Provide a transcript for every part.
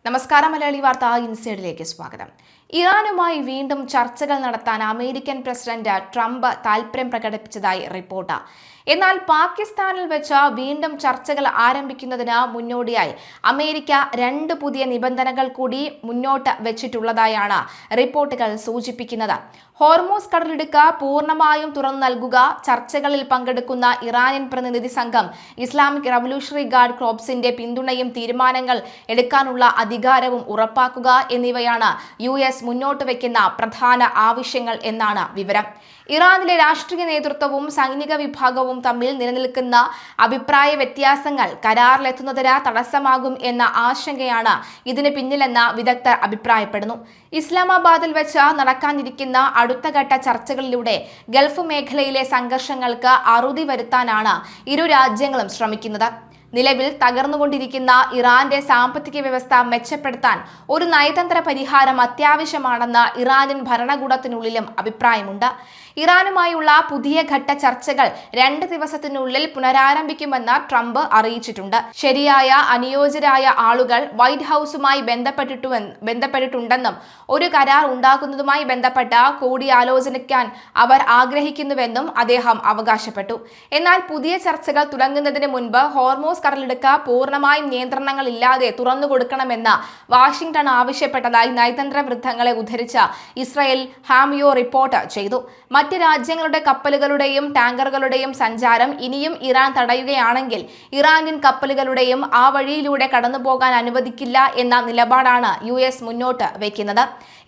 നമസ്കാരം. മലയാളി വാർത്ത ഇൻസൈഡിലേക്ക് സ്വാഗതം. ഇറാനുമായി വീണ്ടും ചർച്ചകൾ നടത്താൻ അമേരിക്കൻ പ്രസിഡന്റ് ട്രംപ് താൽപര്യം പ്രകടിപ്പിച്ചതായി റിപ്പോർട്ട്. എന്നാൽ പാകിസ്ഥാനിൽ വെച്ച് വീണ്ടും ചർച്ചകൾ ആരംഭിക്കുന്നതിന് മുന്നോടിയായി അമേരിക്ക 2 പുതിയ നിബന്ധനകൾ കൂടി മുന്നോട്ട് വെച്ചിട്ടുള്ളതായാണ് റിപ്പോർട്ടുകൾ സൂചിപ്പിക്കുന്നത്. ഹോർമൂസ് കടലിടുക്ക് പൂർണ്ണമായും തുറന്നു നൽകുക, ചർച്ചകളിൽ പങ്കെടുക്കുന്ന ഇറാനിയൻ പ്രതിനിധി സംഘം ഇസ്ലാമിക് റവല്യൂഷണറി ഗാർഡ് കോർപ്സിന്റെ പിന്തുണയും തീരുമാനങ്ങൾ എടുക്കാനുള്ള അധികാരവും ഉറപ്പാക്കുക എന്നിവയാണ് US മുന്നോട്ട് വയ്ക്കുന്ന പ്രധാന ആവശ്യങ്ങൾ എന്നാണ് വിവരം. ഇറാനിലെ രാഷ്ട്രീയ നേതൃത്വവും സൈനിക വിഭാഗവും തമ്മിൽ നിലനിൽക്കുന്ന അഭിപ്രായ വ്യത്യാസങ്ങൾ കരാറിലെത്തുന്നതിന് തടസ്സമാകും എന്ന ആശങ്കയാണ് ഇതിന് പിന്നിലെന്ന് വിദഗ്ധർ അഭിപ്രായപ്പെടുന്നു. ഇസ്ലാമാബാദിൽ വെച്ച് നടക്കാനിരിക്കുന്ന അടുത്ത ഘട്ട ചർച്ചകളിലൂടെ ഗൾഫ് മേഖലയിലെ സംഘർഷങ്ങൾക്ക് അറുതി വരുത്താനാണ് ഇരു രാജ്യങ്ങളും ശ്രമിക്കുന്നത്. നിലവിൽ തകർന്നുകൊണ്ടിരിക്കുന്ന ഇറാന്റെ സാമ്പത്തിക വ്യവസ്ഥ മെച്ചപ്പെടുത്താൻ ഒരു നയതന്ത്ര പരിഹാരം അത്യാവശ്യമാണെന്ന് ഇറാനിയൻ ഭരണകൂടത്തിനുള്ളിലും അഭിപ്രായമുണ്ട്. ഇറാനുമായുള്ള പുതിയ ഘട്ട ചർച്ചകൾ 2 ദിവസത്തിനുള്ളിൽ പുനരാരംഭിക്കുമെന്ന് ട്രംപ് അറിയിച്ചിട്ടുണ്ട്. ശരിയായ അനുയോജ്യരായ ആളുകൾ വൈറ്റ് ഹൌസുമായി ബന്ധപ്പെട്ടിട്ടുണ്ടെന്നും ഒരു കരാർ ഉണ്ടാക്കുന്നതുമായി ബന്ധപ്പെട്ട കൂടിയാലോചിക്കാൻ അവർ ആഗ്രഹിക്കുന്നുവെന്നും അദ്ദേഹം അവകാശപ്പെട്ടു. എന്നാൽ പുതിയ ചർച്ചകൾ തുടങ്ങുന്നതിന് മുൻപ് ഹോർമൂസ് കടലിടുക്ക് പൂർണ്ണമായും നിയന്ത്രണങ്ങളില്ലാതെ തുറന്നു കൊടുക്കണമെന്ന് വാഷിംഗ്ടൺ ആവശ്യപ്പെട്ടതായി നയതന്ത്ര വൃത്തങ്ങളെ ഉദ്ധരിച്ച് ഇസ്രായേൽ ഹാമിയോ റിപ്പോർട്ട് ചെയ്തു. മറ്റ് രാജ്യങ്ങളുടെ കപ്പലുകളുടെയും ടാങ്കറുകളുടെയും സഞ്ചാരം ഇനിയും ഇറാൻ തടയുകയാണെങ്കിൽ ഇറാനിയൻ കപ്പലുകളുടെയും ആ വഴിയിലൂടെ കടന്നുപോകാൻ അനുവദിക്കില്ല എന്ന നിലപാടാണ് US മുന്നോട്ട് വയ്ക്കുന്നത്.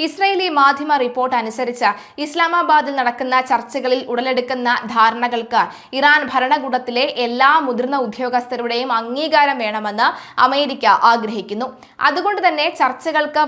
ഇസ്രായേലി മാധ്യമ റിപ്പോർട്ട് അനുസരിച്ച് ഇസ്ലാമാബാദിൽ നടക്കുന്ന ചർച്ചകളിൽ ഉടലെടുക്കുന്ന ധാരണകൾക്ക് ഇറാൻ ഭരണകൂടത്തിലെ എല്ലാ മുതിർന്ന ഉദ്യോഗസ്ഥരുടെയും അംഗീകാരം വേണമെന്ന് അമേരിക്ക ആഗ്രഹിക്കുന്നു. അതുകൊണ്ട് തന്നെ ചർച്ചകൾക്ക്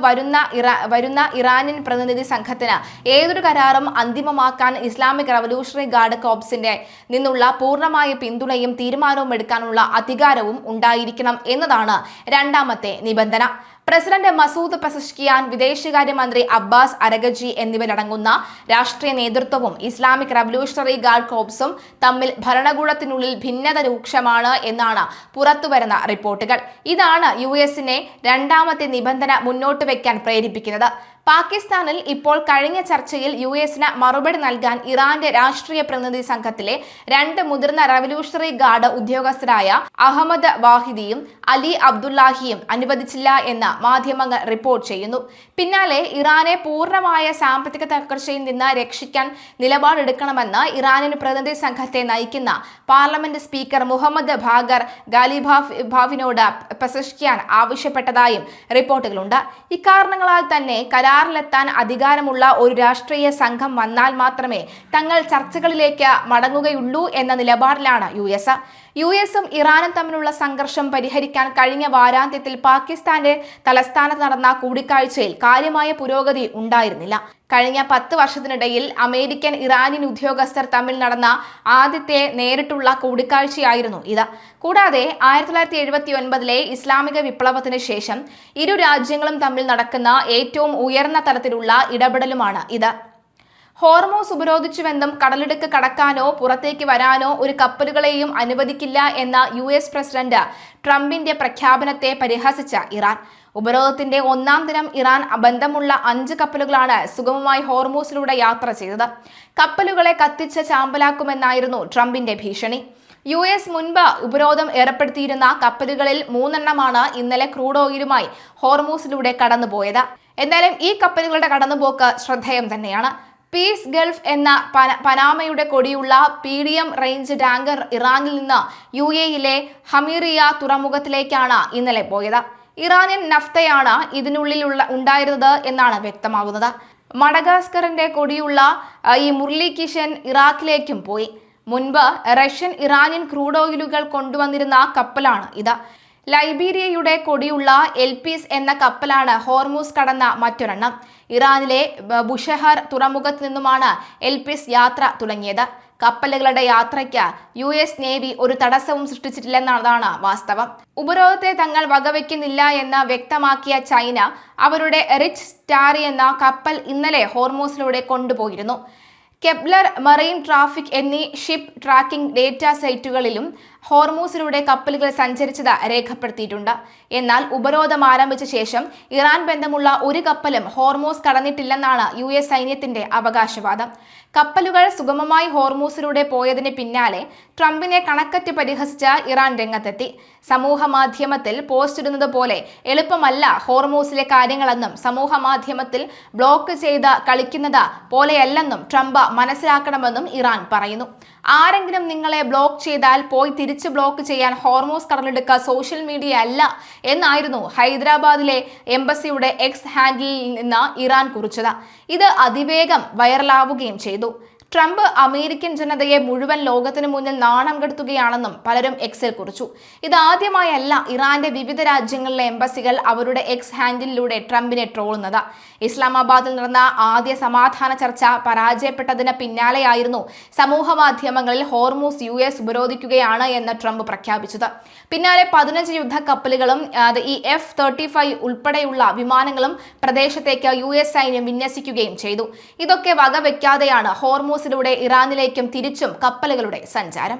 വരുന്ന ഇറാനിയൻ പ്രതിനിധി സംഘത്തിന് ഏതൊരു കരാറും അന്തിമമാക്കാൻ ഇസ്ലാമിക് റവല്യൂഷണറി ഗാർഡ് കോർപ്സിന്റെ നിന്നുള്ള പൂർണ്ണമായ പിന്തുണയും തീരുമാനവും എടുക്കാനുള്ള അധികാരവും ഉണ്ടായിരിക്കണം എന്നതാണ് രണ്ടാമത്തെ നിബന്ധന. പ്രസിഡന്റ് മസൂദ് പെസഷ്കിയാൻ, വിദേശകാര്യമന്ത്രി അബ്ബാസ് അരഗജി എന്നിവരടങ്ങുന്ന രാഷ്ട്രീയ നേതൃത്വവും ഇസ്ലാമിക് റവല്യൂഷണറി ഗാർഡ് കോർപ്സും തമ്മിൽ ഭരണകൂടത്തിനുള്ളിൽ ഭിന്നത രൂക്ഷമാണ് എന്നാണ് പുറത്തുവരുന്ന റിപ്പോർട്ടുകൾ. ഇതാണ് US-നെ രണ്ടാമത്തെ നിബന്ധന മുന്നോട്ട് വയ്ക്കാൻ പ്രേരിപ്പിക്കുന്നത്. പാകിസ്ഥാനിൽ ഇപ്പോൾ കഴിഞ്ഞ ചർച്ചയിൽ US-ന് മറുപടി നൽകാൻ ഇറാന്റെ രാഷ്ട്രീയ പ്രതിനിധി സംഘത്തിലെ 2 മുതിർന്ന റവല്യൂഷണറി ഗാർഡ് ഉദ്യോഗസ്ഥരായ അഹമ്മദ് വാഹിദിയും അലി അബ്ദുല്ലാഹിയും അനുവദിച്ചില്ല എന്ന് മാധ്യമങ്ങൾ റിപ്പോർട്ട് ചെയ്യുന്നു. പിന്നാലെ ഇറാനെ പൂർണ്ണമായ സാമ്പത്തിക തകർച്ചയിൽ നിന്ന് രക്ഷിക്കാൻ നിലപാടെടുക്കണമെന്ന് ഇറാനിയൻ പ്രതിനിധി സംഘത്തെ നയിക്കുന്ന പാർലമെന്റ് സ്പീക്കർ മുഹമ്മദ് ബാഖർ ഗാലിബാഫിനോട് പെസഷ്കിയാൻ ആവശ്യപ്പെട്ടതായും റിപ്പോർട്ടുകളുണ്ട്. ഇക്കാരണങ്ങളാൽ തന്നെ കരാറിലെത്താൻ അധികാരമുള്ള ഒരു രാഷ്ട്രീയ സംഘം വന്നാൽ മാത്രമേ തങ്ങൾ ചർച്ചകളിലേക്ക് മടങ്ങുകയുള്ളൂ എന്ന നിലപാടിലാണ് US-ഉം ഇറാനും തമ്മിലുള്ള സംഘർഷം പരിഹരിക്കാൻ കഴിഞ്ഞ വാരാന്ത്യത്തിൽ പാകിസ്ഥാന്റെ തലസ്ഥാനത്ത് നടന്ന കൂടിക്കാഴ്ചയിൽ കാര്യമായ പുരോഗതി ഉണ്ടായിരുന്നില്ല. കഴിഞ്ഞ 10 വർഷത്തിനിടയിൽ അമേരിക്കൻ ഇറാനിയൻ ഉദ്യോഗസ്ഥർ തമ്മിൽ നടന്ന ആദ്യത്തെ നേരിട്ടുള്ള കൂടിക്കാഴ്ചയായിരുന്നു ഇത്. കൂടാതെ 1979-ലെ ഇസ്ലാമിക വിപ്ലവത്തിന് ശേഷം ഇരു രാജ്യങ്ങളും തമ്മിൽ നടക്കുന്ന ഏറ്റവും ഉയർന്ന തലത്തിലുള്ള ഇടപെടലുമാണ് ഇത്. ഹോർമൂസ് ഉപരോധിച്ചുവെന്നും കടലിടുക്ക് കടക്കാനോ പുറത്തേക്ക് വരാനോ ഒരു കപ്പലുകളെയും അനുവദിക്കില്ല എന്ന US പ്രസിഡന്റ് ട്രംപിന്റെ പ്രഖ്യാപനത്തെ പരിഹസിച്ച ഇറാൻ, ഉപരോധത്തിന്റെ 1-ാം ദിനം ഇറാൻ ബന്ധമുള്ള 5 കപ്പലുകളാണ് സുഗമമായി ഹോർമൂസിലൂടെ യാത്ര ചെയ്തത്. കപ്പലുകളെ കത്തിച്ച് ചാമ്പലാക്കുമെന്നായിരുന്നു ട്രംപിന്റെ ഭീഷണി. US മുൻപ് ഉപരോധം ഏർപ്പെടുത്തിയിരുന്ന കപ്പലുകളിൽ 3 എണ്ണമാണ് ഇന്നലെ ക്രൂഡ് ഓയിലുമായി ഹോർമൂസിലൂടെ കടന്നുപോയത്. എന്തായാലും ഈ കപ്പലുകളുടെ കടന്നുപോക്ക് ശ്രദ്ധേയം തന്നെയാണ്. പീസ് ഗൾഫ് എന്ന പനാമയുടെ കൊടിയുള്ള PDM റേഞ്ച് ടാങ്കർ ഇറാനിൽ നിന്ന് UAE-യിലെ ഹമീറിയ തുറമുഖത്തിലേക്കാണ് ഇന്നലെ പോയത്. ഇറാനിയൻ നഫ്തയാണ് ഇതിനുള്ളിൽ ഉണ്ടായിരുന്നത് എന്നാണ് വ്യക്തമാകുന്നത്. മഡഗാസ്കറിന്റെ കൊടിയുള്ള ഈ മുർലി കിഷൻ ഇറാഖിലേക്കും പോയി. മുൻപ് റഷ്യൻ ഇറാനിയൻ ക്രൂഡ് ഓയിലുകൾ കൊണ്ടുവന്നിരുന്ന കപ്പലാണ് ഇത്. ലൈബീരിയയുടെ കൊടിയുള്ള എൽപീസ് എന്ന കപ്പലാണ് ഹോർമൂസ് കടന്ന മറ്റൊരെണ്ണം. ഇറാനിലെ ബുഷഹർ തുറമുഖത്ത് നിന്നുമാണ് എൽപീസ് യാത്ര തുടങ്ങിയത്. കപ്പലുകളുടെ യാത്രയ്ക്ക് US നേവി ഒരു തടസ്സവും സൃഷ്ടിച്ചിട്ടില്ലെന്നതാണ് വാസ്തവം. ഉപരോധത്തെ തങ്ങൾ വകവയ്ക്കുന്നില്ല എന്ന് വ്യക്തമാക്കിയ ചൈന അവരുടെ റിച്ച് സ്റ്റാറി എന്ന കപ്പൽ ഇന്നലെ ഹോർമൂസിലൂടെ കൊണ്ടുപോയിരുന്നു. കെപ്ലർ, മറൈൻ ട്രാഫിക് എന്നീ ഷിപ്പ് ട്രാക്കിംഗ് ഡേറ്റ സൈറ്റുകളിലും ഹോർമൂസിലൂടെ കപ്പലുകൾ സഞ്ചരിച്ചത് രേഖപ്പെടുത്തിയിട്ടുണ്ട്. എന്നാൽ ഉപരോധം ആരംഭിച്ച ശേഷം ഇറാൻ ബന്ധമുള്ള ഒരു കപ്പലും ഹോർമൂസ് കടന്നിട്ടില്ലെന്നാണ് US സൈന്യത്തിന്റെ അവകാശവാദം. കപ്പലുകൾ സുഗമമായി ഹോർമൂസിലൂടെ പോയതിന് പിന്നാലെ ട്രംപിനെ കണക്കറ്റ് പരിഹസിച്ച ഇറാൻ രംഗത്തെത്തി. സമൂഹ മാധ്യമത്തിൽ പോസ്റ്റ് ഇടുന്നത് പോലെ എളുപ്പമല്ല ഹോർമൂസിലെ കാര്യങ്ങളെന്നും സമൂഹ മാധ്യമത്തിൽ ബ്ലോക്ക് ചെയ്ത് കളിക്കുന്നത് പോലെയല്ലെന്നും ട്രംപ് മനസ്സിലാക്കണമെന്നും ഇറാൻ പറയുന്നു. ആരെങ്കിലും നിങ്ങളെ ബ്ലോക്ക് ചെയ്താൽ പോയി തിരിച്ച് ബ്ലോക്ക് ചെയ്യാൻ ഹോർമൂസ് കടലെടുക്കുക സോഷ്യൽ മീഡിയ അല്ല എന്നായിരുന്നു ഹൈദരാബാദിലെ എംബസിയുടെ എക്സ് ഹാൻഡിലിൽ നിന്ന് ഇറാൻ കുറിച്ചത്. ഇത് അതിവേഗം വൈറലാവുകയും ചെയ്തു. ട്രംപ് അമേരിക്കൻ ജനതയെ മുഴുവൻ ലോകത്തിനു മുന്നിൽ നാണം കെടുത്തുകയാണെന്നും പലരും എക്സിൽ കുറിച്ചു. ഇതാദ്യമായല്ല ഇറാന്റെ വിവിധ രാജ്യങ്ങളിലെ എംബസികൾ അവരുടെ എക്സ് ഹാൻഡിലൂടെ ട്രംപിനെ ട്രോളുന്നത്. ഇസ്ലാമാബാദിൽ നടന്ന ആദ്യ സമാധാന ചർച്ച പരാജയപ്പെട്ടതിന് പിന്നാലെയായിരുന്നു സമൂഹ മാധ്യമങ്ങളിൽ ഹോർമൂസ് US ഉപരോധിക്കുകയാണ് എന്ന് ട്രംപ് പ്രഖ്യാപിച്ചത്. പിന്നാലെ 15 യുദ്ധക്കപ്പലുകളും ഈ F-35 ഉൾപ്പെടെയുള്ള വിമാനങ്ങളും പ്രദേശത്തേക്ക് US സൈന്യം വിന്യസിക്കുകയും ചെയ്തു. ഇതൊക്കെ വകവെക്കാതെയാണ് ഹോർമൂസിലൂടെ ഇറാനിലേക്കും തിരിച്ചും കപ്പലുകളുടെ സഞ്ചാരം.